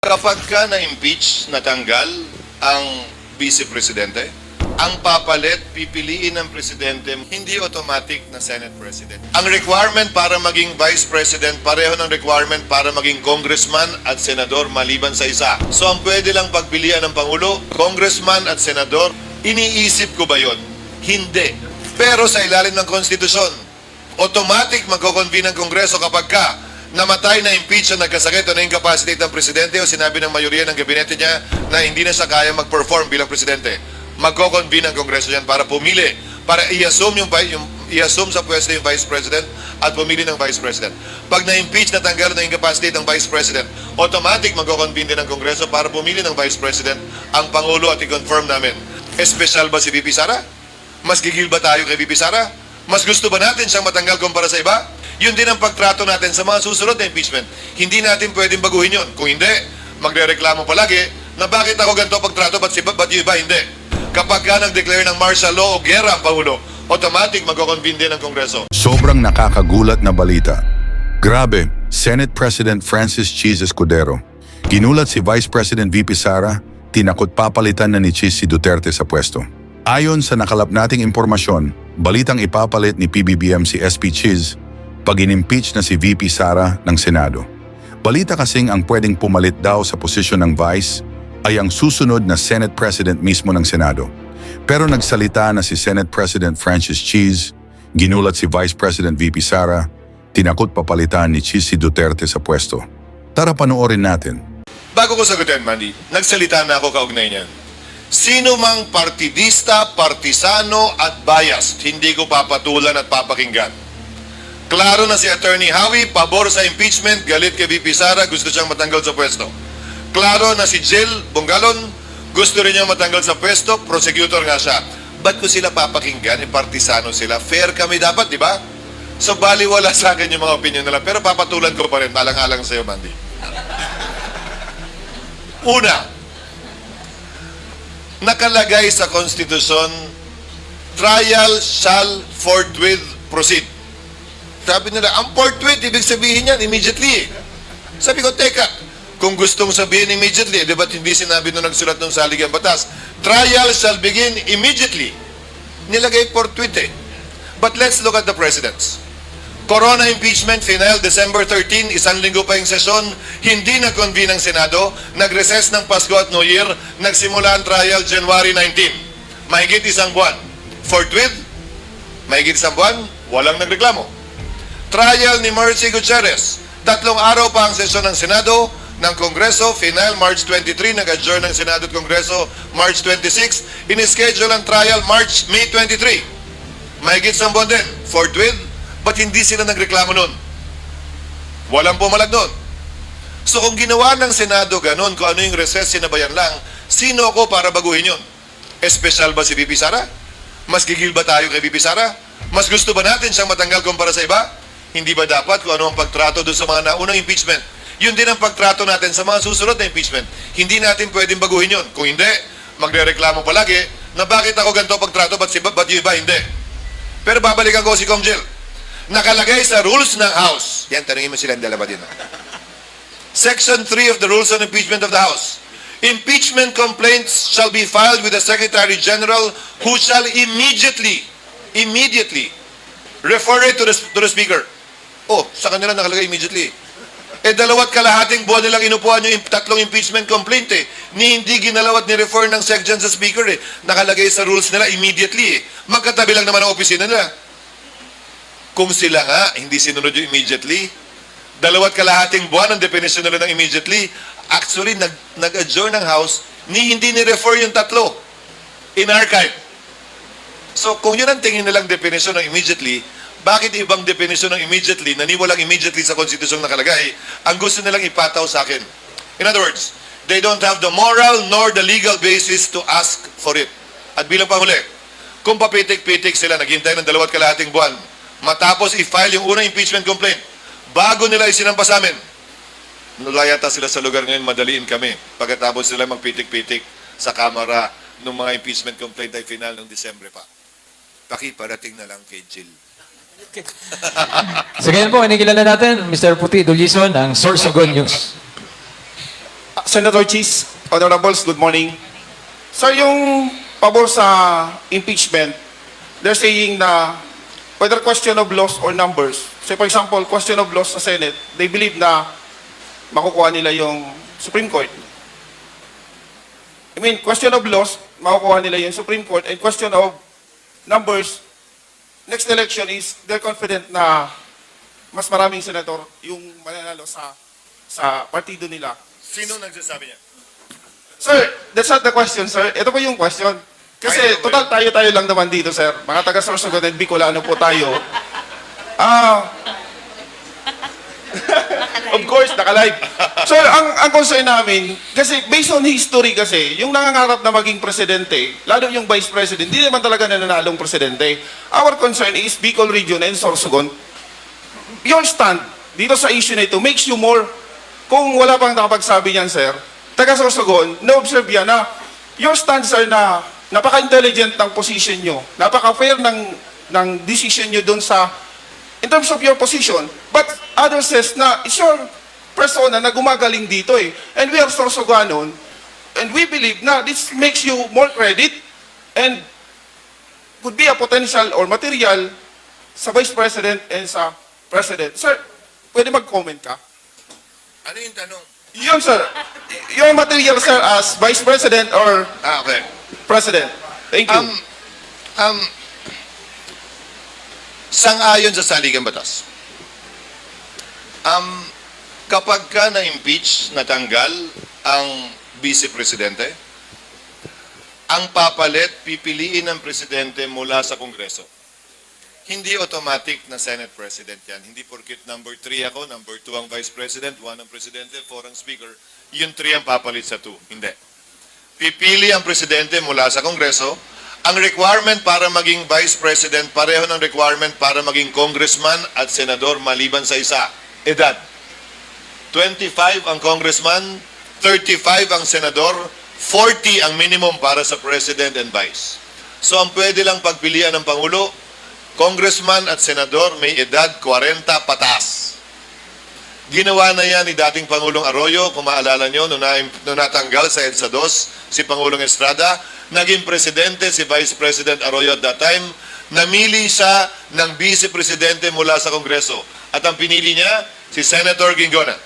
Kapag ka na-impeach, natanggal ang Vice Presidente, ang papalit, pipiliin ng Presidente, hindi automatic na Senate President. Ang requirement para maging Vice President, pareho ng requirement para maging Congressman at Senador maliban sa isa. So ang pwede lang pagpilian ng Pangulo, Congressman at Senador, iniisip ko ba yon? Hindi. Pero sa ilalim ng Konstitusyon, automatic magko-convene ang Kongreso kapag ka namatay, na impeach o nagkasakit o na-incapacitate ng Presidente o sinabi ng mayoriya ng gabinete niya na hindi na siya kaya mag-perform bilang Presidente. Magko-convene ang Kongreso yan para pumili, para i-assume sa pwesto yung Vice President at pumili ng Vice President. Pag na-impeach, natanggal na incapacitate ng Vice President, automatic magko-convene din ang Kongreso para pumili ng Vice President ang Pangulo at i-confirm namin. Espesyal ba si VP Sara? Mas gigil ba tayo kay VP Sara? Mas gusto ba natin siyang matanggal kumpara sa iba? Yun din ang pagtrato natin sa mga susunod na impeachment. Hindi natin pwedeng baguhin yun. Kung hindi, magre-reklamo palagi na bakit ako ganito pagtrato, ba't yung iba hindi? Kapag ka nag-declare ng martial law o gera ang Pangulo, automatic magko-convene din ang Kongreso. Sobrang nakakagulat na balita. Grabe, Senate President Francis Cheese Escudero. Ginulat si Vice President VP Sara, tinakot papalitan na ni Cheese si Duterte sa pwesto. Ayon sa nakalap nating impormasyon, balitang ipapalit ni PBBM si SP Cheese pag in-impeach na si VP Sara ng Senado. Balita kasing ang pwedeng pumalit daw sa posisyon ng Vice ay ang susunod na Senate President mismo ng Senado. Pero nagsalita na si Senate President Francis Cheese, ginulat si Vice President VP Sara, tinakot papalitan ni Cheese si Duterte sa pwesto. Tara panoorin natin. Bago ko sagutin, Mandy, nagsalita na ako kaugnay niyan. Sino mang partidista, partisano at biased, hindi ko papatulan at papakinggan. Klaro na si Attorney Howie, pabor sa impeachment, galit kay VP Sara, gusto siyang matanggal sa pwesto. Klaro na si Jill Bongalon, gusto rin niyang matanggal sa pwesto, prosecutor nga siya. Ba't ko sila papakinggan? Partisano sila. Fair kami dapat, di ba? So baliwala sa akin yung mga opinion nila, pero papatulan ko pa rin, alang-alang sa'yo, Mandy. Una, nakalagay sa Konstitusyon, trial shall forthwith proceed. Sabi nila, ang forthwith, ibig sabihin yan, immediately. Sabi ko, teka, kung gustong sabihin immediately, di ba't hindi sinabi nung nagsulat ng saligang batas? Trial shall begin immediately. Nilagay forthwith eh. But let's look at the precedents. Corona impeachment, final December 13, isang linggo pa yung sesyon, hindi nag-convene ang Senado, nag-recess ng Pasko at New Year, nagsimula ang trial January 19. Mahigit isang buwan. Forthwith, mahigit isang buwan, walang nagreklamo. Trial ni Mercy Gutierrez, 3 araw pa ang sesyon ng Senado, ng Kongreso, final March 23, nag-adjourn ng Senado at Kongreso March 26, in-schedule ang trial May 23. Mahigit isang buwan din. Forthwith, ba't hindi sila nagreklamo nun? Walang pumalag nun. So kung ginawa ng Senado ganun, kung ano yung recess, sinabayan lang, sino ako para baguhin yun? Espesyal ba si VP Sara? Mas gigil ba tayo kay VP Sara? Mas gusto ba natin siyang matanggal kumpara sa iba? Hindi ba dapat kung ano ang pagtrato doon sa mga naunang impeachment? Yun din ang pagtrato natin sa mga susunod na impeachment. Hindi natin pwedeng baguhin yun. Kung hindi, magre-reklamo palagi na bakit ako ganito pagtrato, ba't yung iba hindi? Pero babalikan ko si Kong Jill. Nakalagay sa rules ng House. Yan, tanungin mo sila, dalawa din. Section 3 of the Rules on Impeachment of the House. Impeachment complaints shall be filed with the Secretary General who shall immediately refer it to the Speaker. Oh, sa kanila nakalagay immediately. 2.5 buwan nilang inupuan yung 3 impeachment complaint eh. Hindi ginalaw at ni-refer ng SecGen sa Speaker eh. Nakalagay sa rules nila immediately eh. Magkatabi lang naman ang opisina nila. Kung sila nga, hindi sinunod yung immediately, 2.5 buwan ang definition nila ng immediately, actually, nag-adjourn ng House, hindi ni-refer yung 3 in archive. So, kung yun ang tingin nilang definition ng immediately, bakit ibang definition ng immediately, na walang immediately sa konstitusyon nakalagay, ang gusto nilang ipataw sa akin? In other words, they don't have the moral nor the legal basis to ask for it. At bilang panghuli, kung papitik-pitik sila, naghintay ng 2.5 buwan, matapos i-file yung unang impeachment complaint, bago nila isinampa sa amin, nulayata sila sa lugar ngayon, madaliin kami, pagkatapos sila magpitik-pitik sa Kamara ng mga impeachment complaint ay final ng Disyembre pa. Pakiparating na lang kay Jill. Okay. So ngayon po, kinikilala natin, Mr. Puti Dulison, ang Source of Good News. Senator Cheese, Honorables, good morning. Sir, yung pabor sa impeachment, they're saying na whether question of laws or numbers. So for example, question of laws sa Senate, they believe na makukuha nila yung Supreme Court. I mean, question of laws, makukuha nila yung Supreme Court, and question of numbers, next election is they're confident na mas maraming senator yung mananalo sa partido nila. Sino nagsasabi niya? Sir, that's not the question, sir. Ito po yung question. Kasi Ay, okay. total tayo lang naman dito, sir. Mga taga Sorsogon and Bicolano po tayo. Of course, naka-live. Sir, ang concern namin, kasi based on history kasi, yung nangangarap na maging presidente, lalo yung vice president, hindi naman talaga nananalong presidente. Our concern is Bicol Region and Sorsogon. Your stand dito sa issue na ito makes you more, kung wala pang nakapagsabi niyan, sir, taga Sorsogon, na-observe yan na your stand, sir, na napaka-intelligent ng position nyo, napaka-fair ng decision nyo dun sa, in terms of your position, but others says na it's your persona na gumagaling dito eh. And we are Sorsoganon, and we believe na this makes you more credit and could be a potential or material sa Vice President and sa President. Sir, pwede mag-comment ka? Ano yung tanong? Yun, sir. Your material, sir, as Vice President or Okay. President. Thank you. Sang-ayon sa saligang batas. Kapag ka na-impeach, natanggal ang Vice Presidente, ang papalit, pipiliin ng Presidente mula sa Kongreso. Hindi automatic na Senate President yan. Hindi porkit number 3 ako, number 2 ang Vice President, 1 ang Presidente, 4 ang Speaker, yung 3 ang papalit sa 2. Hindi. Pipili ang Presidente mula sa Kongreso. Ang requirement para maging Vice President, pareho ng requirement para maging Congressman at Senador maliban sa isa. Edad. 25 ang Congressman, 35 ang Senador, 40 ang minimum para sa President and Vice. So ang pwede lang pagpilian ng Pangulo, Congressman at Senador may edad 40 patas. Ginawa na yan ni dating Pangulong Arroyo, kung maalala nyo, nung natanggal sa EDSA 2, si Pangulong Estrada, naging presidente si Vice President Arroyo at that time, namili siya ng Vice Presidente mula sa Kongreso. At ang pinili niya, si Senator Gingona.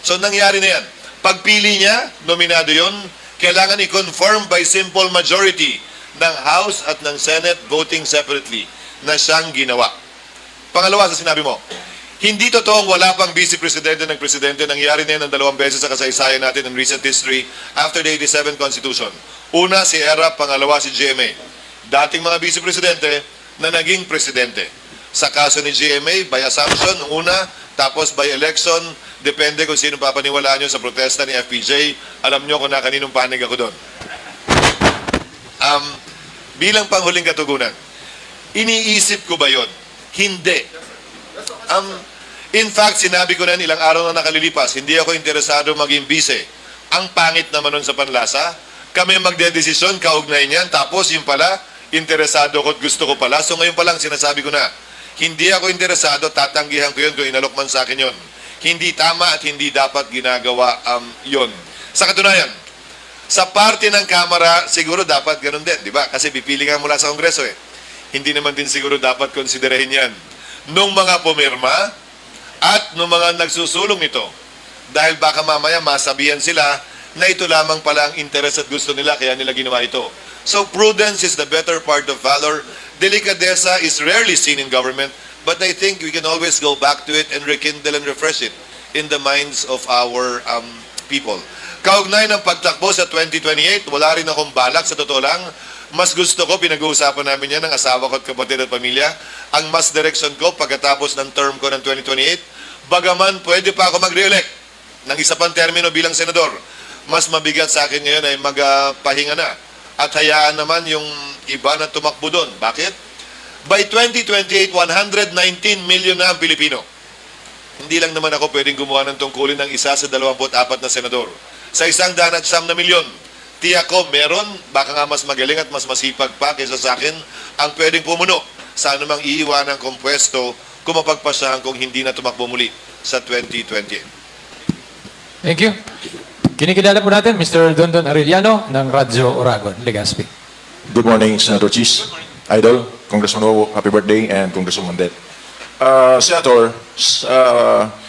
So nangyari na yan. Pagpili niya, nominado yon, kailangan i-confirm by simple majority ng House at ng Senate voting separately na siyang ginawa. Pangalawa sa sinabi mo, hindi totoong wala pang Vice Presidente ng Presidente. Nangyari na yan ng 2 beses sa kasaysayan natin in recent history after the 87 Constitution. Una, si ERA, pangalawa, si GMA. Dating mga Vice Presidente na naging Presidente. Sa kaso ni GMA, by assumption, una, tapos by election, depende kung sino papaniwalaan nyo sa protesta ni FPJ. Alam nyo kung na kaninong panig ako doon. Bilang panghuling katugunan, iniisip ko ba yon? Hindi. In fact, sinabi ko na ilang araw na nakalilipas, hindi ako interesado maging bise. Ang pangit naman nun sa panlasa, kami magdedesisyon, kaugnay niyan, tapos yung pala, interesado ko at gusto ko pala. So ngayon pa lang sinasabi ko na, hindi ako interesado, tatanggihan ko yun kung inalok man sa akin yun. Hindi tama at hindi dapat ginagawa yun. Sa katunayan, sa parte ng Kamara, siguro dapat ganun din, di ba? Kasi pipili nga mula sa Kongreso eh. Hindi naman din siguro dapat konsiderahin yan. Nung mga pumirma at nung mga nagsusulong ito, dahil baka mamaya masabihan sila na ito lamang pala ang interes at gusto nila, kaya nila ginawa ito. So prudence is the better part of valor. Delikadesa is rarely seen in government, but I think we can always go back to it and rekindle and refresh it in the minds of our people. Kaugnay ng pagtakbo sa 2028, wala rin akong balak, sa totoo lang. Mas gusto ko, pinag-uusapan namin yan ng asawa ko at kapatid at pamilya, ang mas direction ko pagkatapos ng term ko ng 2028, bagaman pwede pa ako mag-re-elect ng isa pang termino bilang senador. Mas mabigat sa akin ngayon ay magpahinga na. At hayaan naman yung iba na tumakbo doon. Bakit? By 2028, 119 million na ang Pilipino. Hindi lang naman ako pwedeng gumawa ng tungkulin ng isa sa 24 na senador. Sa 109 milyon, tiyak ko meron, baka nga mas magaling at mas masipag pa kaysa sa akin, ang pwedeng pumuno sa anumang iiwanan kong pwesto kung mapagpasahan kung hindi na tumakbo muli sa 2028. Thank you. Kinikilala po natin Mr. Dondon Arellano ng Radyo Oragon, Legazpi. Good morning, Senator Cheese, Idol, Congressman Owo, happy birthday, and Congresswoman Det. Senator,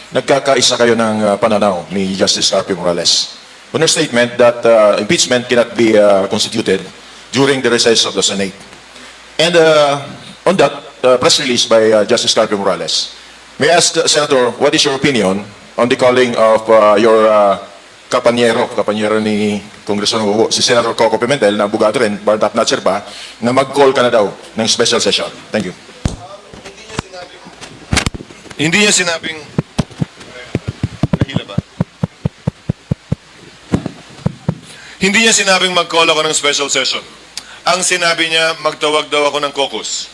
nagkakaisa kayo ng pananaw ni Justice Carpio Morales on her statement that impeachment cannot be constituted during the recess of the Senate. And on that press release by Justice Carpio Morales, may I ask, Senator, what is your opinion on the calling of your kapanyero ni Congressman Owo, si Senator Coco Pimentel, na abogado rin, bar top notcher pa, na mag-call ka na daw ng special session? Thank you. Hindi niya sinabing... Nahila ba? Hindi niya sinabing mag-call ako ng special session. Ang sinabi niya, magtawag daw ako ng caucus.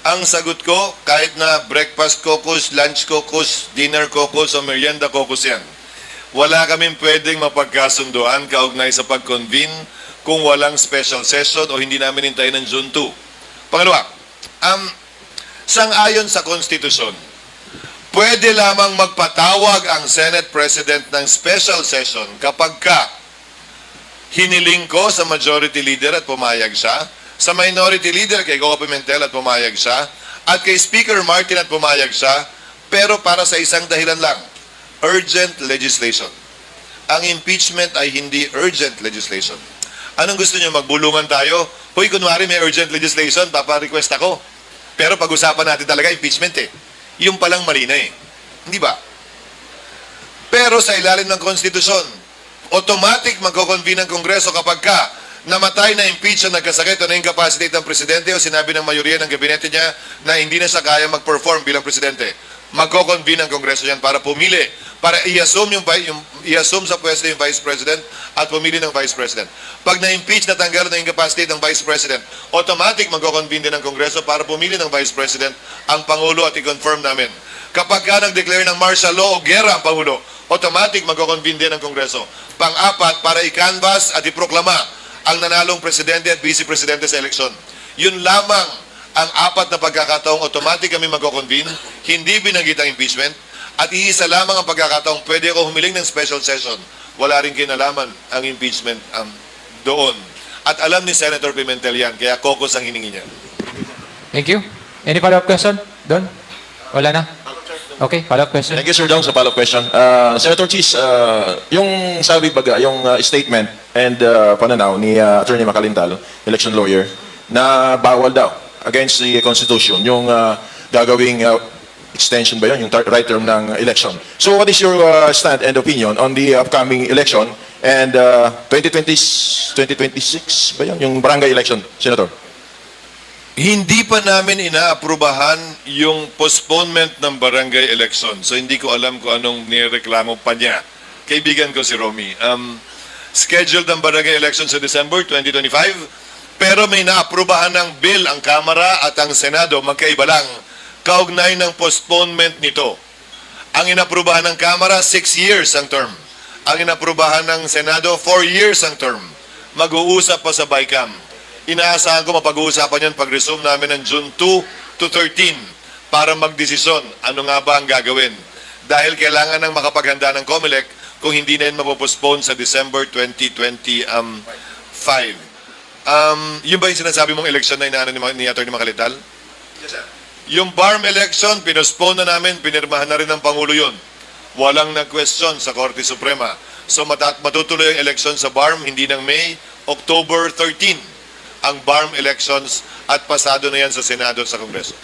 Ang sagot ko, kahit na breakfast caucus, lunch caucus, dinner caucus, o merienda caucus yan, wala kaming pwedeng mapagkasunduan kaugnay sa pag-convene kung walang special session o hindi namin hintayin ng June 2. Pangalawa, sang-ayon sa konstitusyon, pwede lamang magpatawag ang Senate President ng special session kapag hiniling ko sa majority leader at pumayag siya, sa minority leader kay Coco Pimentel at pumayag siya, at kay Speaker Martin at pumayag siya, pero para sa isang dahilan lang, urgent legislation. Ang impeachment ay hindi urgent legislation. Anong gusto niyo, magbulungan tayo? Hoy, kunwari may urgent legislation, papa-request ako. Pero pag-usapan natin talaga impeachment eh. Yung palang mali na eh. Hindi ba? Pero sa ilalim ng konstitusyon, automatic magko-convene ang Kongreso kapag namatay na impeach ang nagkasakit o na-incapacitate ng presidente o sinabi ng mayoriya ng gabinete niya na hindi na siya kaya mag-perform bilang presidente. Magko-convene ang Kongreso yan para pumili, para i-assume sa pwesto yung Vice President at pumili ng Vice President. Pag na-impeach, natanggal na incapacitate ng Vice President, automatic magko-convene din ang Kongreso para pumili ng Vice President ang Pangulo at i-confirm namin. Kapag nag-declare ng martial law o gera ang Pangulo, automatic magko-convene din ang Kongreso. Pang-apat, para i-canvass at i-proklama ang nanalong Presidente at Vice Presidente sa eleksyon. Yun lamang ang apat na pagkakataong automatic kami magko-convene, hindi binanggit ang impeachment, at iisa lamang ang pagkakataong pwede ako humiling ng special session. Wala rin kinalaman ang impeachment doon. At alam ni Senator Pimentel yan, kaya caucus ang hiningi niya. Thank you. Any follow-up question? Don? Wala na? Okay, follow-up question. Thank you, Sir Dong, sa follow-up question. Senator Cheese, yung sabi baga, yung statement and pananaw ni Attorney Macalintal, election lawyer, na bawal daw against the Constitution, yung gagawing extension ba yun, yung right term ng election. So what is your stand and opinion on the upcoming election and 2026 ba yun, yung barangay election, Senator? Hindi pa namin inaaprubahan yung postponement ng barangay election. So hindi ko alam kung anong nireklamo pa niya. Kaibigan ko si Romy. Scheduled ang barangay election sa December 2025, pero may naaprubahan ng bill ang Kamara at ang Senado, magkaiba lang, kaugnay ng postponement nito. Ang inaprubahan ng Kamara, 6 years ang term. Ang inaprubahan ng Senado, 4 years ang term. Mag-uusap pa sa BICAM. Inaasahan ko mapag-uusapan yan pag-resume namin ng June 2 to 13 para magdesisyon ano nga ba ang gagawin. Dahil kailangan ng makapaghanda ng COMELEC kung hindi na yun mapopostpone sa December 2025. Yun ba yung sinasabi mong election na inaano ni Atty. Macalital? Yes, sir. Yung BARM election, pinospone na namin, pinirmahan na rin ng Pangulo yun. Walang nag-question sa Korte Suprema. So matutuloy ang election sa BARM, hindi ng May, October 13 ang BARM elections at pasado na yan sa Senado at sa Kongreso.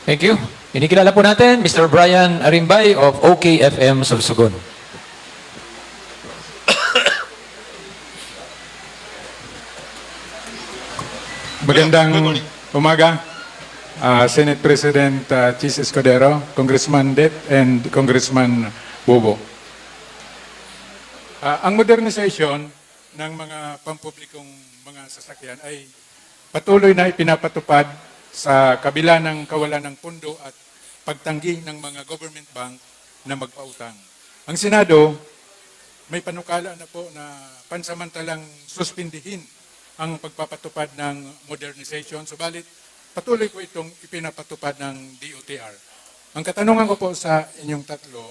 Thank you. Kinikilala po natin Mr. Brian Arimbay of OKFM Sorsogon. Magandang umaga, Senate President Chis Escudero, Congressman Det, and Congressman Bobo. Ang modernization ng mga pampublikong mga sasakyan ay patuloy na ipinapatupad sa kabila ng kawalan ng pundo at pagtanggi ng mga government bank na magpautang. Ang Senado may panukala na po na pansamantalang suspindihin ang pagpapatupad ng modernization, subalit patuloy po itong ipinapatupad ng DOTR. Ang katanungan ko po sa inyong tatlo,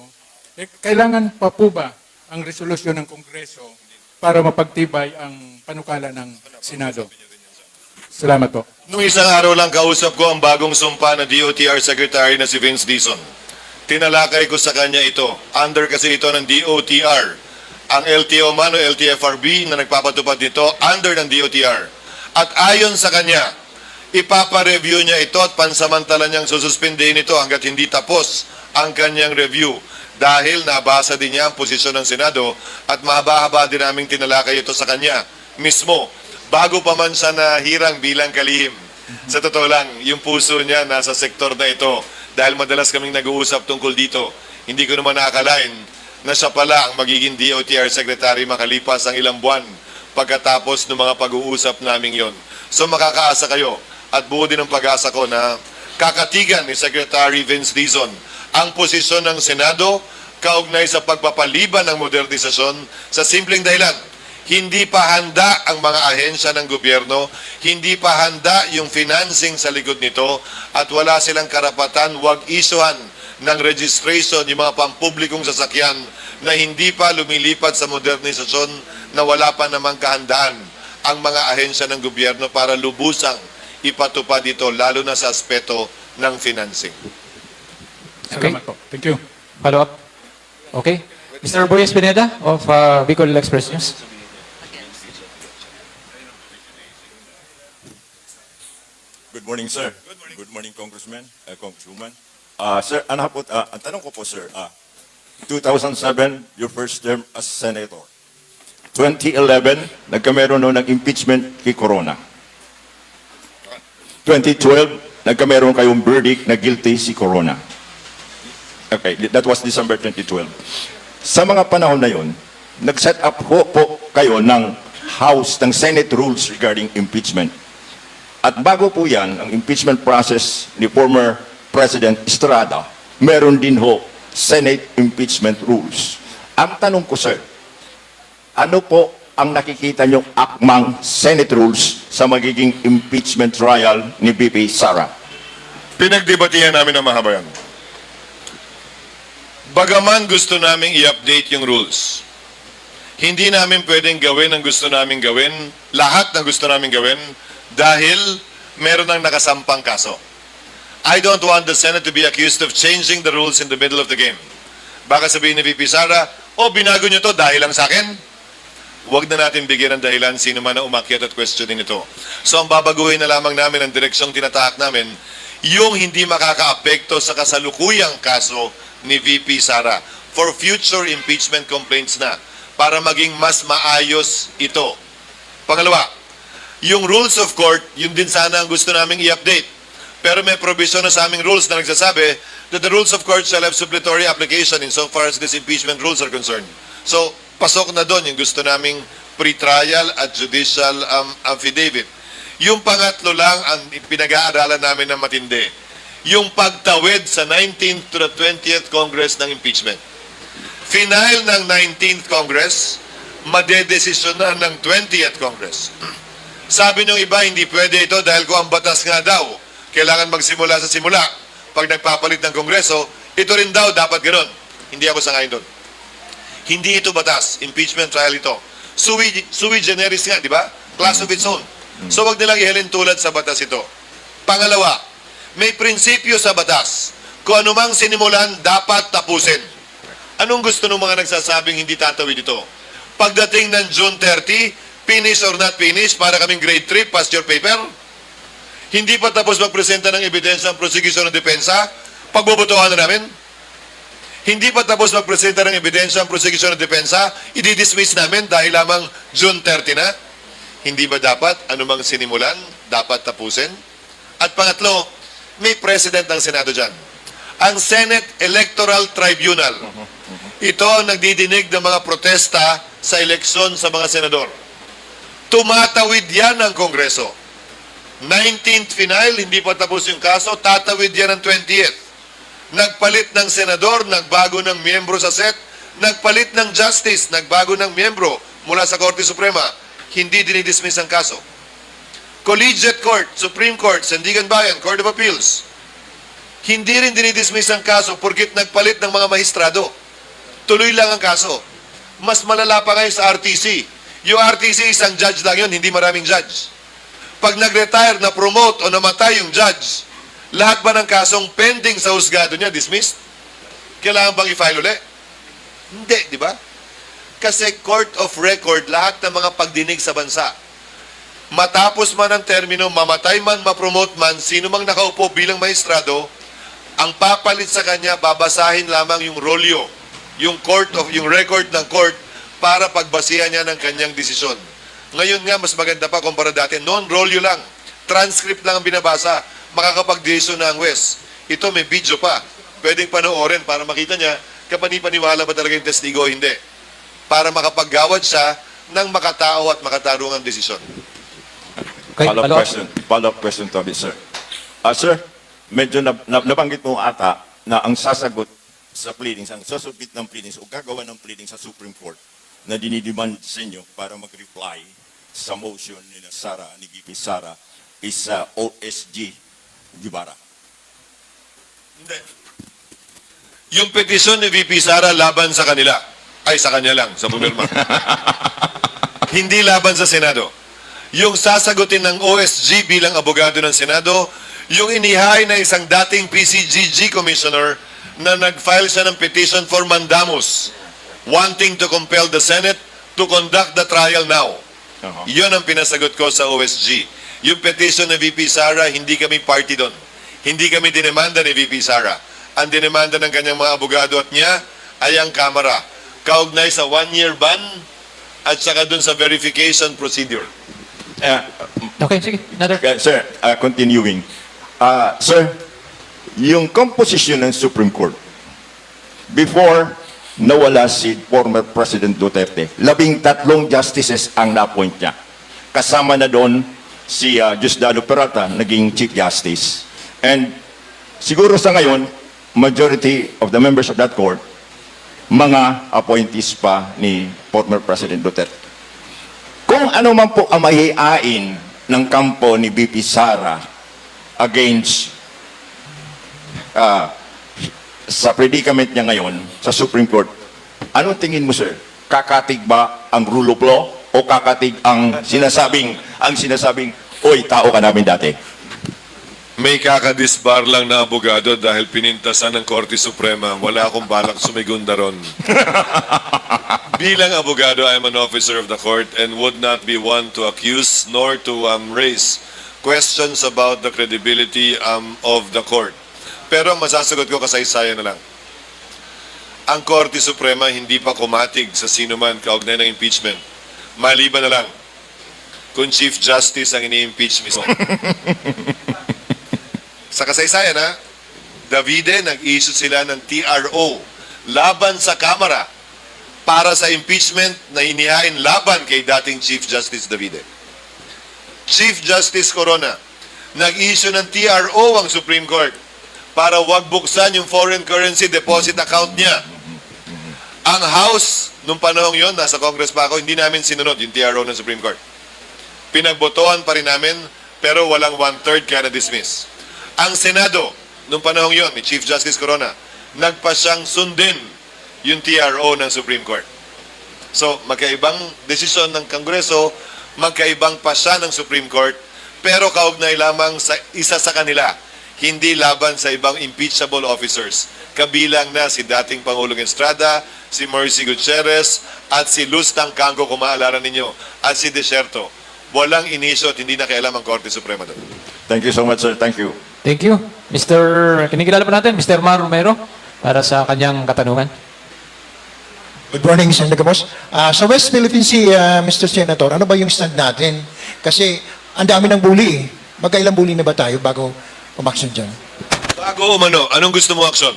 kailangan pa po ba ang resolusyon ng Kongreso para mapagtibay ang panukala ng Senado. Salamat po. Nung isang araw lang kausap ko ang bagong sumpa na DOTR Secretary na si Vince Dizon. Tinalakay ko sa kanya ito. Under kasi ito ng DOTR. Ang LTO man o LTFRB na nagpapatupad nito, under ng DOTR. At ayon sa kanya, ipapa-review niya ito at pansamantala niyang sususpindihin ito hanggat hindi tapos ang kanyang review. Dahil nabasa din niya ang posisyon ng Senado at mahaba-haba din naming tinalakay ito sa kanya mismo. Bago pa man siya nahirang bilang kalihim. Sa totoo lang, yung puso niya nasa sektor na ito. Dahil madalas kaming nag-uusap tungkol dito. Hindi ko naman nakakalain na siya pala ang magiging DOTR Secretary makalipas ang ilang buwan pagkatapos ng mga pag-uusap namin yon. So makakaasa kayo at buo din ang pag-asa ko na kakatigan ni Secretary Vince Dizon ang posisyon ng Senado kaugnay sa pagpapaliban ng modernisasyon sa simpleng dahilan. Hindi pa handa ang mga ahensya ng gobyerno, hindi pa handa yung financing sa likod nito at wala silang karapatan wag isuhan ng registration yung mga pampublikong sasakyan na hindi pa lumilipat sa modernisasyon na wala pa namang kahandaan ang mga ahensya ng gobyerno para lubusang ipatupad ito lalo na sa aspeto ng financing. Okay. Salamat po. Thank you. Follow up. Okay. Mr. Boyes Pineda of Bicol Express News. Good morning, sir. Good morning, Congressman, Congresswoman. Sir, ang tanong ko po, sir, 2007, your first term as Senator. 2011, nagkameron no ng impeachment kay Corona. 2012, nagkameron kayong verdict na guilty si Corona. Okay, that was December 2012. Sa mga panahon na yon, nag-set up po kayo ng House, ng Senate rules regarding impeachment. At bago po yan, ang impeachment process ni former President Estrada, meron din ho Senate impeachment rules. Ang tanong ko, sir, ano po ang nakikita niyong akmang Senate rules sa magiging impeachment trial ni VP Sara? Pinagdebatihan namin ng mahaba yan. Bagaman gusto naming i-update yung rules, hindi namin pwedeng gawin ang gusto naming gawin, lahat ng gusto naming gawin, dahil meron ng nakasampang kaso. I don't want the Senate to be accused of changing the rules in the middle of the game. Baka sabihin ni VP Sara, binago nyo to dahil lang sa akin? Huwag na natin bigyan ng dahilan sino man na umakyat at questionin ito. So ang babaguhin na lamang namin ang direksyong tinatahak namin, yung hindi makakaapekto sa kasalukuyang kaso ni VP Sara for future impeachment complaints na para maging mas maayos ito. Pangalawa, yung rules of court, yun din sana ang gusto naming i-update. Pero may provision na sa aming rules na nagsasabi that the rules of court shall have supplementary application insofar as these impeachment rules are concerned. So, pasok na doon yung gusto naming pre-trial at judicial affidavit. Yung pangatlo lang ang pinag-aaralan namin ng matindi. Yung pagtawid sa 19th to the 20th Congress ng impeachment. Final ng 19th Congress, madedesisyonan ng 20th Congress. Sabi ng iba, hindi pwede ito dahil kung ang batas nga daw, kailangan magsimula sa simula. Pag nagpapalit ng Kongreso, ito rin daw dapat ganoon. Hindi ako sangayon doon. Hindi ito batas. Impeachment trial ito. Sui generis nga, di ba? Class of its own. So wag nilang ihalin tulad sa batas ito. Pangalawa, may prinsipyo sa batas. Kung anumang sinimulan, dapat tapusin. Anong gusto ng mga nagsasabing hindi tatawid ito? Pagdating ng June 30, finish or not finish, para kaming grade 3, pass your paper. Hindi pa tapos magpresenta ng ebidensya ang prosecution ng depensa, pagbobotohan na namin. Hindi pa tapos magpresenta ng ebidensya ang prosecution ng depensa, i-dismiss namin dahil lamang June 30 na. Hindi ba dapat anumang sinimulan, dapat tapusin? At pangatlo, may president ng Senado dyan. Ang Senate Electoral Tribunal. Ito ang nagdidinig ng mga protesta sa eleksyon sa mga senador. Tumatawid yan ng Kongreso. 19th final, hindi pa tapos yung kaso, tatawid yan ng 20th. Nagpalit ng senador, nagbago ng miyembro sa SET, nagpalit ng justice, nagbago ng miyembro mula sa Korte Suprema, hindi dinidismiss ang kaso. Collegiate Court, Supreme Court, Sandigan Bayan, Court of Appeals, hindi rin dinidismiss ang kaso porkit nagpalit ng mga mahistrado. Tuloy lang ang kaso. Mas malala pa ngayon sa RTC. Yung RTC, isang judge lang yun, hindi maraming judge. Pag nag-retire, na-promote o namatay yung judge, lahat ba ng kasong pending sa husgado niya, dismissed? Kailangan bang i-file uli? Hindi, di ba? Kasi court of record, lahat ng mga pagdinig sa bansa. Matapos man ang termino, mamatay man, mapromote man, sino mang nakaupo bilang maestrado, ang papalit sa kanya, babasahin lamang yung rolyo, yung record ng court para pagbasihan niya ng kanyang desisyon. Ngayon nga, mas maganda pa kumpara dati. Noon, rolyo lang. Transcript lang ang binabasa. Makakapag-desisyon na ang West. Ito, may video pa. Pwedeng panoorin para makita niya kapani-paniwala ba talaga yung testigo o hindi. Para makapaggawad siya ng makatao at makatarungang desisyon. Okay, Follow-up question to it, sir. Sir, medyo nabanggit mo ata na ang sasagot sa pleadings, ang sasubmit ng pleadings o gagawa ng pleadings sa Supreme Court na dinidemand sa inyo para mag-reply sa motion ni Sara, ni VP Sara, is OSG Guevara. Hindi. Yung petisyon ni VP Sara laban sa kanila. Ay, sa kanya lang, sa pumirma. Hindi laban sa Senado. Yung sasagutin ng OSG bilang abogado ng Senado, yung inihain na isang dating PCGG commissioner na nag-file siya ng petition for mandamus, wanting to compel the Senate to conduct the trial now. Yun ang pinasagot ko sa OSG. Yung petition ni VP Sara, hindi kami party doon. Hindi kami dinemanda ni VP Sara. Ang dinemanda ng kanyang mga abogado at niya ay ang Kamara. Kaugnay sa 1-year ban at saka doon sa verification procedure. Okay, sige. Another. Sir, continuing. Sir, yung composition ng Supreme Court, before nawala si former President Duterte, 13 justices ang na-appoint niya. Kasama na doon si Diosdado Peralta, naging Chief Justice. And siguro sa ngayon, majority of the members of that court, mga appointees pa ni former President Duterte. Kung ano man po ang mahihain ng kampo ni VP Sara against sa predicament niya ngayon sa Supreme Court, anong tingin mo, sir? Kakatig ba ang rule of law o kakatig ang sinasabing, oy, tao ka namin dati? May kakadisbar lang na abogado dahil pinintasan ng Korte Suprema. Wala akong balak sumigunda ron. Bilang abogado, I am an officer of the court and would not be one to accuse nor to raise questions about the credibility of the court. Pero ang masasagot ko kasaysayan na lang. Ang Korte Suprema hindi pa kumatig sa sino man kaugnay ng impeachment. Maliban na lang kung Chief Justice ang ini-impeach mismo. Sa kasaysayan, Davide, nag-issue sila ng TRO laban sa Kamara para sa impeachment na inihain laban kay dating Chief Justice Davide. Chief Justice Corona, nag-issue ng TRO ang Supreme Court para wag buksan yung foreign currency deposit account niya. Ang House, nung panahong yon, nasa Congress pa ako, hindi namin sinunod yung TRO ng Supreme Court. Pinagbotohan pa rin namin, pero walang 1/3 kaya na-dismiss. Ang Senado, nung panahong yon, ni Chief Justice Corona, nagpa siyang sundin yung TRO ng Supreme Court. So, magkaibang desisyon ng Kongreso, magkaibang pasya ng Supreme Court, pero kaugnay lamang sa isa sa kanila, hindi laban sa ibang impeachable officers. Kabilang na si dating Pangulong Estrada, si Mercy Gutierrez, at si Luz Tangcango, kung maalala ninyo, at si Desierto. Walang inisyo at hindi nakialam ang Korte Suprema doon. Thank you so much, sir. Thank you. Thank you. Kinikilala po natin, Mr. Mar Romero, para sa kanyang katanungan. Good morning, Senator Gamos. Sa West Philippine Sea, Mr. Senator, ano ba yung stand natin? Kasi ang dami ng bully. Magkailang bully na ba tayo bago umaksyon dyan? Bago umano, anong gusto mo aksyon?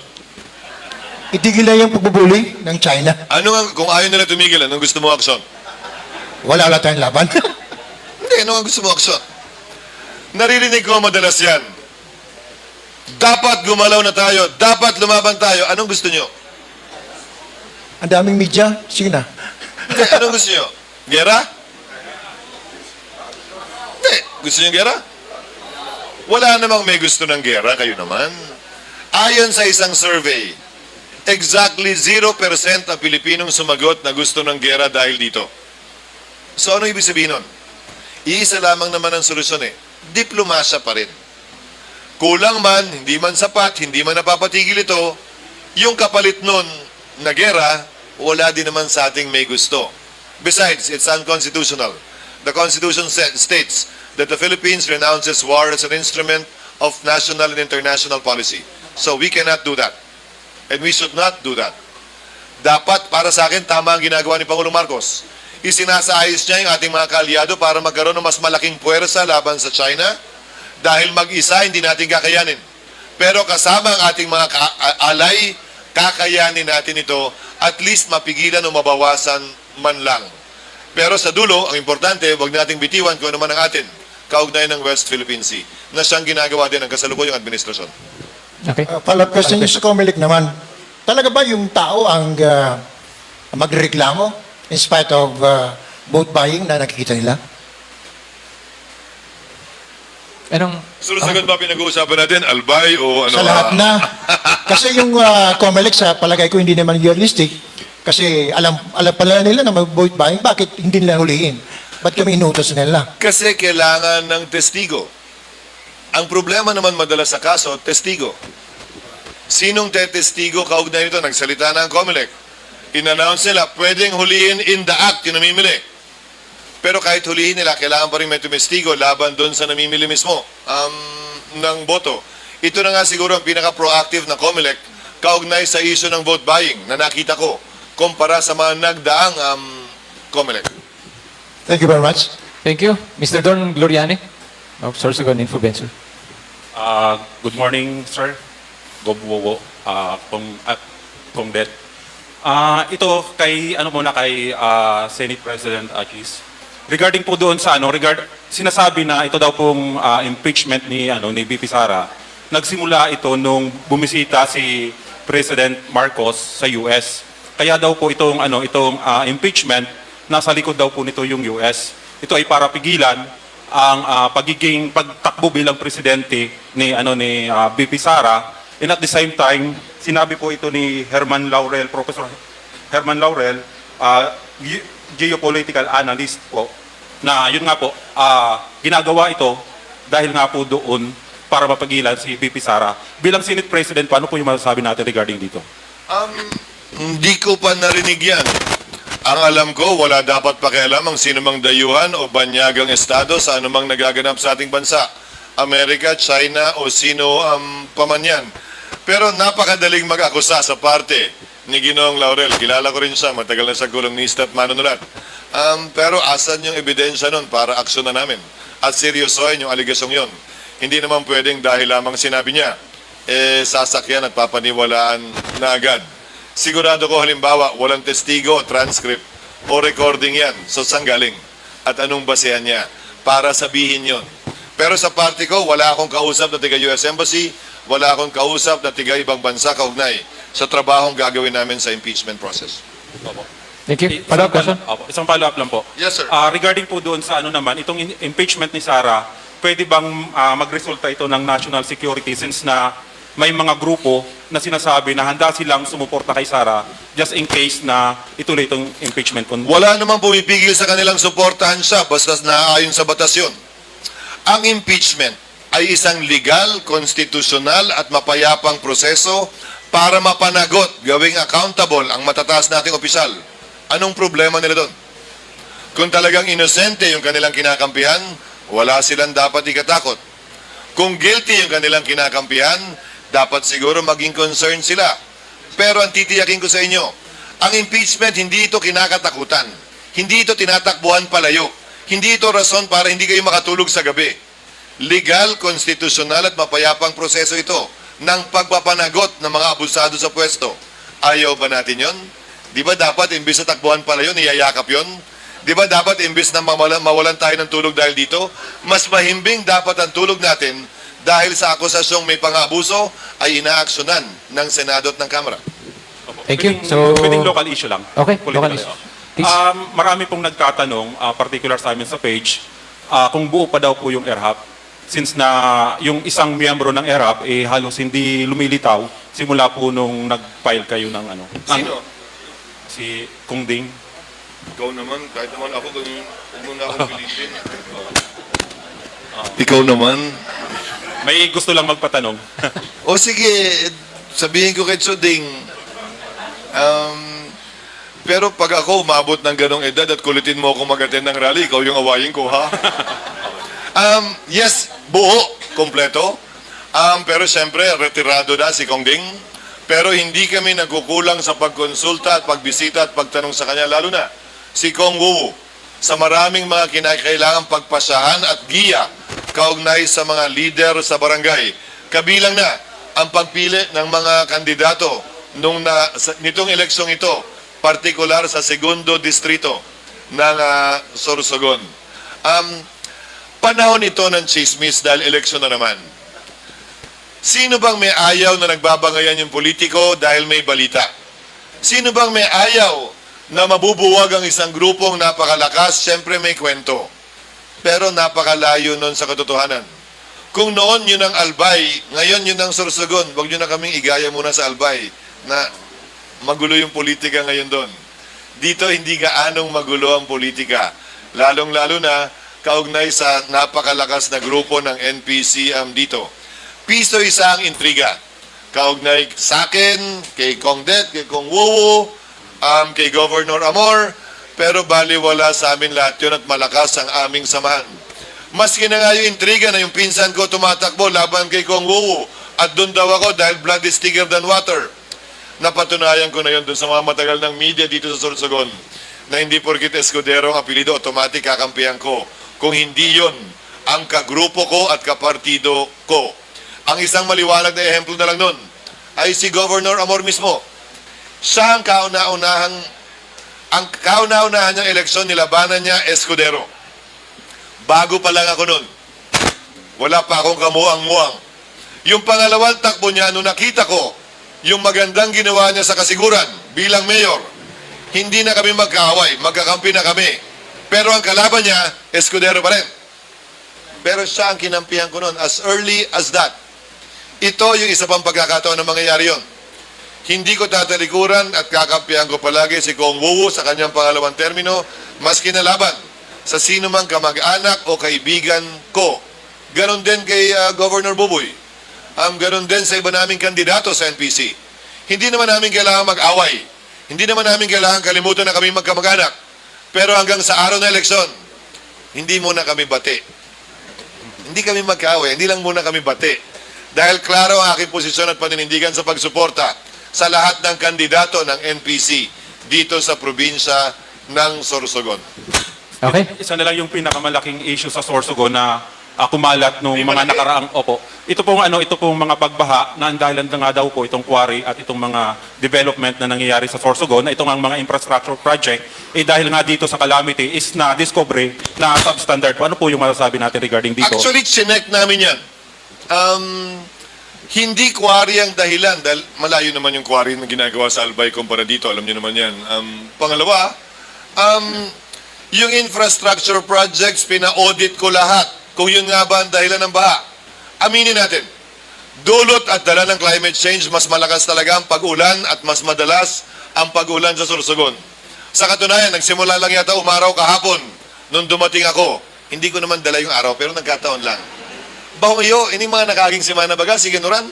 Itigil na yung pagbubuli ng China. Kung ayaw nila tumigil, anong gusto mo aksyon? Wala tayong laban. Hindi, ano ang gusto mo aksyon? Naririnig ko madalas yan. Dapat gumalaw na tayo, dapat lumaban tayo. Anong gusto nyo? Ang daming media. Sige na. Hindi, anong gusto nyo? Gera? Hindi, gusto nyo gera? Wala namang may gusto ng gera, kayo naman. Ayon sa isang survey, Exactly 0% ang Pilipinong sumagot na gusto ng gera dahil dito. So ano ibig sabihin nun? Iisa lamang naman ang solusyon eh. Diplomasya pa rin. Kulang man, hindi man sapat, hindi man napapatigil ito, yung kapalit nun na gera, wala din naman sa ating may gusto. Besides, it's unconstitutional. The Constitution states that the Philippines renounces war as an instrument of national and international policy. So we cannot do that. And we should not do that. Dapat, para sa akin, tama ang ginagawa ni Pangulong Marcos. Isinasaayos niya yung ating mga kaalyado para magkaroon ng mas malaking puwersa laban sa China dahil mag-isa hindi natin kakayanin. Pero kasama ang ating mga alay, kakayanin natin ito at least mapigilan o mabawasan man lang. Pero sa dulo, ang importante, huwag nating bitiwan kung ano man ang atin, kaugnay ng West Philippine Sea, na siyang ginagawa din ng kasalukuyang administrasyon. Okay. Follow-up question yung sa Comelec naman. Talaga ba yung tao ang magreklamo in spite of vote buying na nakikita nila? Sunod sagot ba pinag-uusapan natin? Albay o ano? Sa lahat na. Kasi yung Comelec sa palagay ko hindi naman realistic. Kasi alam pala nila na mag-vote buying. Bakit hindi nila huliin? Ba't kami inutos nila? Kasi kailangan ng testigo. Ang problema naman madalas sa kaso, testigo. Sinong testigo kaugnay nito? Nagsalita na ang Comelec. In-announce nila, pwedeng huliin in the act yung namimili. Pero kahit hulihin nila, kailangan pa rin may tumestigo laban doon sa namimili mismo ng boto. Ito na nga siguro ang pinaka-proactive na Comelec kaugnay sa issue ng vote buying na nakita ko kumpara sa mga nagdaang Comelec. Thank you very much. Thank you. Mr. Don Gloriani of Sorsogon Influencer. Good morning, sir. Gobwowo, Kong Det. Ito kay Senate President Achis. Regarding po doon sa sinasabi na ito daw pong impeachment ni VP Sara. Nagsimula ito nung bumisita si President Marcos sa US. Kaya daw po itong impeachment nasa likod daw po nito yung US. Ito ay para pigilan ang pagiging pagtakbo bilang presidente ni VP Sara. And at the same time, sinabi po ito ni Professor Herman Laurel, geopolitical analyst po, na yun nga po, ginagawa ito dahil nga po doon para mapagilan si VP Sara. Bilang Senate President, paano po yung masasabi natin regarding dito? Hindi ko pa narinig yan. Ang alam ko, wala dapat pakialam ang sinumang dayuhan o banyagang estado sa anumang nagaganap sa ating bansa. Amerika, China o sino paman yan. Pero napakadaling mag-akusa sa parte ni Ginoong Laurel. Kilala ko rin siya, matagal na siya kolumnista at manunulat. Pero asan yung ebidensya nun para aksyon na namin? At seryosohin yung aligasyong yon. Hindi naman pwedeng dahil lamang sinabi niya, sasakyan at papaniwalaan na agad. Sigurado ko halimbawa, walang testigo, transcript o recording yan. So saan galing? At anong basehan niya para sabihin yon? Pero sa parte ko, wala akong kausap na tiga US Embassy, wala akong kausap na tiga ibang bansa kaugnay sa trabahong gagawin namin sa impeachment process. Thank you. Follow-up question? Isang follow-up lang po. Yes, sir. Regarding po doon sa itong impeachment ni Sara, pwede bang magresulta ito ng national security since na may mga grupo na sinasabi na handa silang sumuporta kay Sara just in case na ituloy itong impeachment? Wala namang pumipigil sa kanilang suportahan siya basta naaayon sa batas yun. Ang impeachment ay isang legal, konstitusyonal at mapayapang proseso para mapanagot, gawing accountable ang matataas nating opisyal. Anong problema nila doon? Kung talagang inosente yung kanilang kinakampihan, wala silang dapat ikatakot. Kung guilty yung kanilang kinakampihan, dapat siguro maging concerned sila. Pero ang titiyakin ko sa inyo, ang impeachment hindi ito kinakatakutan. Hindi ito tinatakbuhan palayo. Hindi ito rason para hindi kayo makatulog sa gabi. Legal, konstitusyonal at mapayapang proseso ito ng pagpapanagot ng mga abusado sa pwesto. Ayaw ba natin yon? Di ba dapat imbis na takbuhan pala yun, iyayakap yun? Di ba dapat imbis na mawalan tayo ng tulog dahil dito, mas mahimbing dapat ang tulog natin dahil sa akusasyong may pang-abuso ay inaaksyonan ng Senado at ng Kamara. Thank you. So, Pwedeng local issue lang. Okay, Political local issue. issue. Marami pong nagtatanong, particular sa amin sa page, kung buo pa daw po yung ERHAP. since na yung isang miyembro ng ERAP halos hindi lumilitaw simula po nung nag-file kayo ng ano. Sino? Si Kung Ding. Ikaw naman, kahit naman ako, huwag mo na akong pilitin. Ikaw naman. May gusto lang magpatanong. O sige, sabihin ko kay Suding, pero pag ako umabot ng ganong edad at kulitin mo ako mag-attend ng rally, ikaw yung awayin ko, ha? Yes, buo, kompleto. Pero siyempre, retirado na si Kong Ding. Pero hindi kami nagkukulang sa pagkonsulta at pagbisita at pagtanong sa kanya, lalo na si Kong Wu, sa maraming mga kinakailangang pagpasahan at giya kaugnay sa mga leader sa barangay. Kabilang na ang pagpili ng mga kandidato nitong eleksyong ito, partikular sa segundo distrito ng Sorsogon. Panahon ito ng chismis dahil eleksyon na naman. Sino bang may ayaw na nagbabangayan yung politiko dahil may balita? Sino bang may ayaw na mabubuwag ang isang grupong napakalakas? Siyempre may kwento. Pero napakalayo nun sa katotohanan. Kung noon yun ang Albay, ngayon yun ang Sorsogon, wag nyo na kaming igaya muna sa Albay na magulo yung politika ngayon doon. Dito hindi gaanong magulo ang politika. Lalong-lalo na kaugnay sa napakalakas na grupo ng NPC dito. Piso isa ang intriga. Kaugnay sa akin, kay Kong Det, kay Kong Wu, kay Governor Amor, pero baliwala sa amin lahat yun at malakas ang aming samahan. Maski na nga yung intriga na yung pinsan ko tumatakbo laban kay Kong Wu at doon daw ako dahil blood is thicker than water. Napatunayan ko na yun doon sa mga matagal ng media dito sa Sorsogon na hindi porkit Escudero ang apelido, automatic kakampihan ko. Kung hindi yon ang kagrupo ko at kapartido ko. Ang isang maliwanag na ehemplo na lang nun ay si Governor Amor mismo. Siya ang kauna-unahan niyang eleksyon, nilabanan niya Escudero. Bago pa lang ako nun. Wala pa akong kamuang-muang. Yung pangalawang takbo niya, nung nakita ko yung magandang ginawa niya sa kasiguran bilang mayor, hindi na kami magkaaway, magkakampi na kami. Pero ang kalaban niya, Escudero pa rin. Pero siya ang kinampihan ko noon as early as that. Ito yung isa pang pagkakataon na mangyayari yon. Hindi ko tatalikuran at kakampihan ko palagi si Kong Wu sa kanyang pangalawang termino, maski na laban sa sino mang kamag-anak o kaibigan ko. Ganon din kay Governor Buboy. Ganon din sa iba naming kandidato sa NPC. Hindi naman namin kailangan mag-away. Hindi naman namin kailangan kalimutan na kami magkamag-anak. Pero hanggang sa araw na eleksyon, hindi muna kami bati. Hindi kami magkaaway, hindi lang muna kami bati. Dahil klaro ang aking posisyon at paninindigan sa pagsuporta sa lahat ng kandidato ng NPC dito sa probinsya ng Sorsogon. Okay. Isa na lang yung pinakamalaking issue sa Sorsogon na kumalat nung mga nakaraang ito pong mga pagbaha na ang dahilan na nga daw po itong quarry at itong mga development na nangyayari sa Sorsogon na itong ang mga infrastructure project dahil nga dito sa calamity is na discovery na substandard. Ano po yung masasabi natin regarding dito? Actually, chinek namin yan. Hindi quarry ang dahilan dahil malayo naman yung quarry na ginagawa sa Albay kumpara dito. Alam niyo naman yan. Pangalawa, yung infrastructure projects, pina-audit ko lahat. Kung yun nga ba ang dahilan ng baha. Aminin natin, dulot at dala ng climate change, mas malakas talaga ang pag-ulan at mas madalas ang pag-ulan sa Sorsogon. Sa katunayan, nagsimula lang yata umaraw kahapon nung dumating ako. Hindi ko naman dala yung araw, pero nagkataon lang. Bahong iyo, ini mga nakaging simana baga, sige nuran.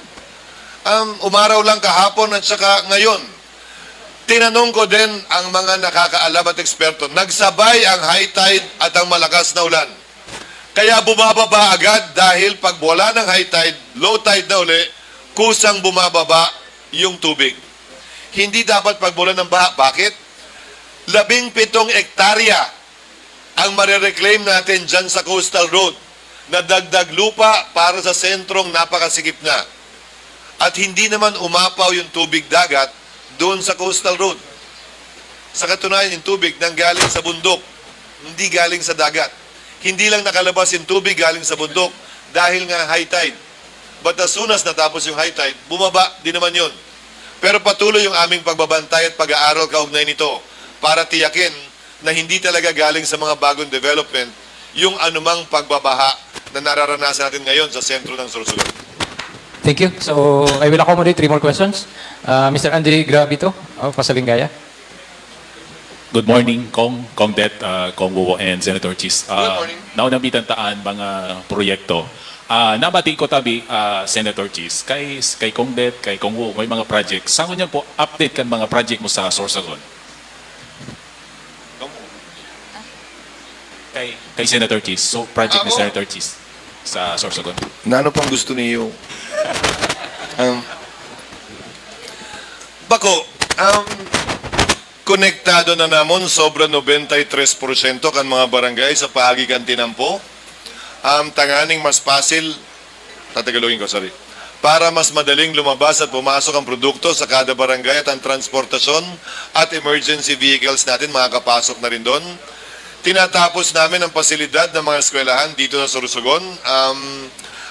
Umaraw lang kahapon at saka ngayon. Tinanong ko din ang mga nakakaalam at eksperto. Nagsabay ang high tide at ang malakas na ulan. Kaya bumababa agad dahil pag wala ng high tide, low tide na uli, kusang bumababa yung tubig. Hindi dapat pagbulan ng baha. Bakit? 17 hektarya ang marireclaim natin dyan sa coastal road na dagdag lupa para sa sentrong napakasikip na. At hindi naman umapaw yung tubig dagat doon sa coastal road. Sa katunayan, yung tubig nanggaling sa bundok, hindi galing sa dagat. Hindi lang nakalabas yung tubig galing sa bundok dahil nga high tide. But as soon as natapos yung high tide, bumaba din naman yun. Pero patuloy yung aming pagbabantay at pag-aaral kaugnay nito para tiyakin na hindi talaga galing sa mga bagong development yung anumang pagbabaha na nararanasan natin ngayon sa sentro ng Sorsogon. Thank you. So, I will accommodate 3 more questions. Mr. Andre Gravito of Pasalingaya. Good morning, Kong Det, Kong Wuwo, and Senator Chis. Good morning. Naunang taan mga proyekto. Nabati ko tabi, Senator Chis, kay Kong Det, kay Kong Wuwo, may mga project. Saan niyo po update kan mga project mo sa Sorsogon? Kay Senator Chis. So, project ni Ako? Senator Chis sa Sorsogon. Na ano pang gusto niyo? Bako, konektado na namon sobra 93% kan mga barangay sa paagi kan tinampo. Tanganing mas pasil, tatagalogin ko, sorry. Para mas madaling lumabas at pumasok ang produkto sa kada barangay at ang transportasyon at emergency vehicles natin makakapasok na rin doon. Tinatapos namin ang pasilidad ng mga eskwelahan dito sa Sorsogon.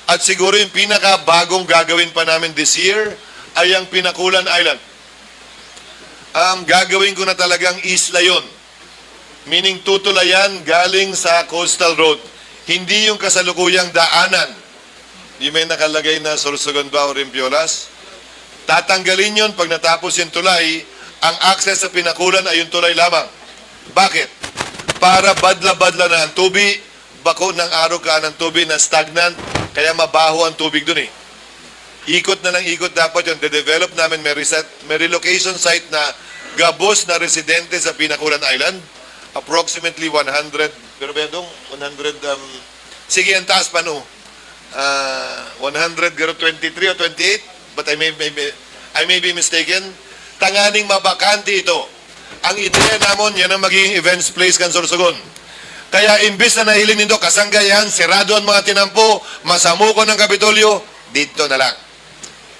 At siguro yung pinakabagong gagawin pa namin this year ay ang Pinakulan Island. Gagawin ko na talagang isla yun. Meaning tutulayan galing sa coastal road. Hindi yung kasalukuyang daanan. Yung may nakalagay na Sorsogon ba o Rimpiolas. Tatanggalin yun pag natapos yung tulay. Ang access sa Pinakulan ay yung tulay lamang. Bakit? Para badla-badla na ang tubig, bako ng araw ka ng tubig na stagnant, kaya mabaho ang tubig dun eh. Ikot na lang ikot dapat yun. De-develop namin, may relocation site na gabos na residente sa Pinakulan Island. Approximately 100, pero ba yan dong? 100, sige, ang taas pa no. 123 o 28, but I may be mistaken. Tanganing mabakante ito. Ang ideya namon, yan ang magiging events place kan Sorsogon. Kaya imbis na nahilin nito, kasanggayan, sirado ang mga tinampo, masamuko ng Kapitolyo, dito na lang.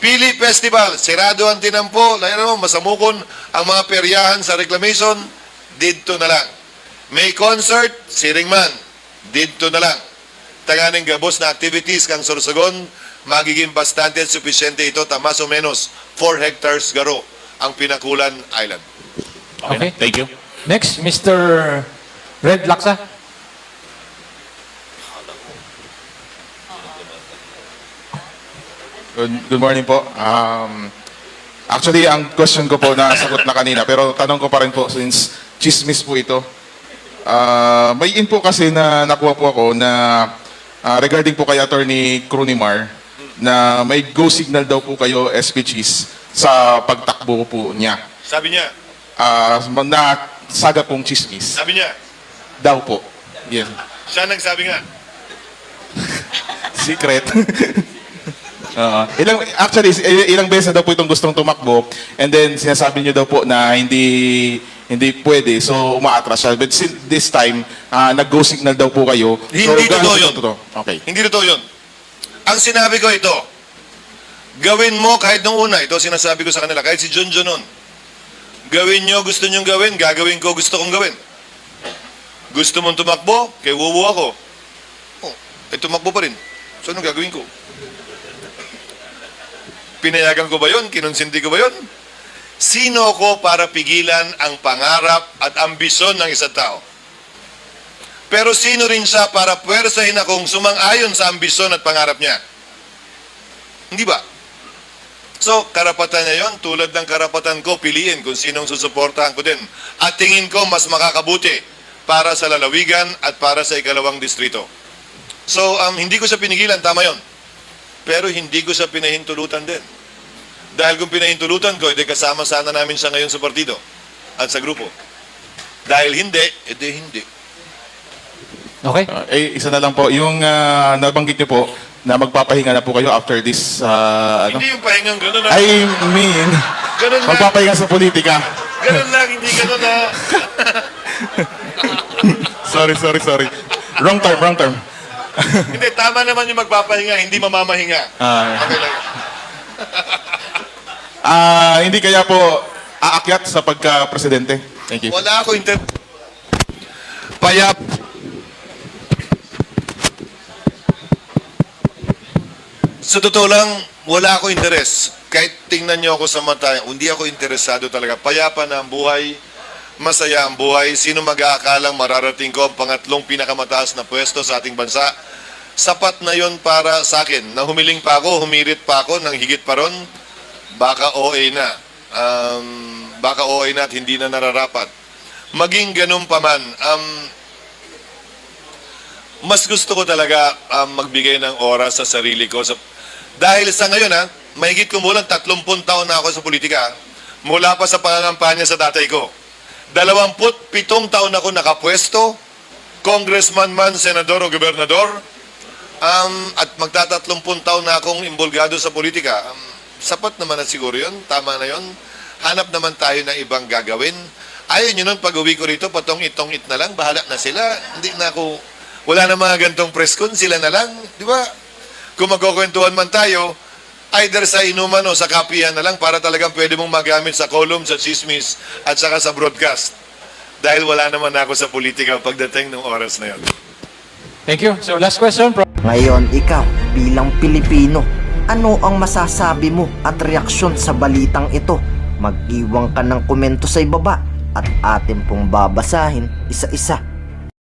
Pili Festival, sirado ang tinampo, masamukon ang mga peryahan sa reclamation, dito na lang. May concert, Siringman, dito na lang. Tanganing gabos na activities kang Sorsogon, magiging bastante at sufisyente ito, tamas o menos 4 hectares garo ang Pinakulan Island. Okay. Thank you. Next, Mr. Red Laksa. Good morning po. Actually, ang question ko po nasagot na kanina, pero tanong ko pa rin po since chismis po ito. May info kasi na nakuha po ako na regarding po kay Attorney Crunimar na may go signal daw po kayo SP Chis sa pagtakbo po niya. Sabi niya, Na saga pong chismis. sabi niya, Daw po. Yes. siya nagsabi nga. Secret. Ilang beses na daw po itong gustong tumakbo and then sinasabi niyo daw po na hindi pwede so umaatras siya. But this time, nag-go signal daw po kayo. Hindi gaano totoo po yun. totoo? Okay. Hindi totoo yun. Ang sinabi ko ito, gawin mo kahit nung una, ito sinasabi ko sa kanila, kahit si John John nun, gawin nyo gusto nyong gawin, gagawin ko gusto kong gawin. Gusto mong tumakbo, kay wuwu ako. Tumakbo pa rin. So anong gagawin ko? Pinayagan ko ba yun? Kinonsinti ko ba yun? Sino ko para pigilan ang pangarap at ambisyon ng isang tao? Pero sino rin siya para puwersahin akong sumang-ayon sa ambisyon at pangarap niya? Hindi ba? So, karapatan niya yon, tulad ng karapatan ko, piliin kung sinong susuportahan ko din. At tingin ko mas makakabuti para sa lalawigan at para sa ikalawang distrito. So, hindi ko siya pinigilan, tama yon. Pero hindi ko siya pinahintulutan din. Dahil kung pinahintulutan ko, edi kasama sana namin siya ngayon sa partido at sa grupo. Dahil hindi, edi hindi. Okay. Isa na lang po. Yung nabanggit niyo po na magpapahinga na po kayo after this Hindi yung pahingang gano'n na. I mean, Ganun lang. magpapahinga sa politika. Ganun lang, hindi gano'n na. Sorry. Wrong term. Hindi, tama naman yung magpapahinga, hindi mamamahinga. Okay lang. Hindi kaya po aakyat sa pagka-presidente? Thank you. Wala ako payap. Sa totoo lang, wala ako interes. Kahit tingnan niyo ako sa mata, hindi ako interesado talaga. Payapa na ang buhay, masaya ang buhay. Sino mag-aakalang mararating ko ang pangatlong pinakamataas na pwesto sa ating bansa? sapat na yon para sa akin. Na humiling pa ako, humirit pa ako, nang higit pa ron, baka OA na. Baka OA na at hindi na nararapat. Maging ganun pa man, mas gusto ko talaga magbigay ng oras sa sarili ko. Dahil sa ngayon, mahigit kumulang 30 taon na ako sa politika. Mula pa sa pangangampanya sa tatay ko. 27 taon ako nakapwesto, congressman man, senador o gobernador, at magta-30 taon na akong imbulgado sa politika. Sapat naman na siguro yun, tama na yun. Hanap naman tayo ng ibang gagawin. Ayaw nyo nun, pag-uwi ko rito, patong-itong-it na lang, bahala na sila. Hindi na ako, wala na mga gantong press con, sila na lang. Di ba? Kung magkukwentuhan man tayo, either sa inuman o sa kapihan na lang para talagang pwede mong magamit sa column, sa chismis, at saka sa broadcast. Dahil wala naman ako sa politika pagdating ng oras na yun. Thank you. So last question from Ngayon, ikaw, bilang Pilipino, ano ang masasabi mo at reaksyon sa balitang ito? Mag-iwan ka ng komento sa ibaba at atin pong babasahin isa-isa.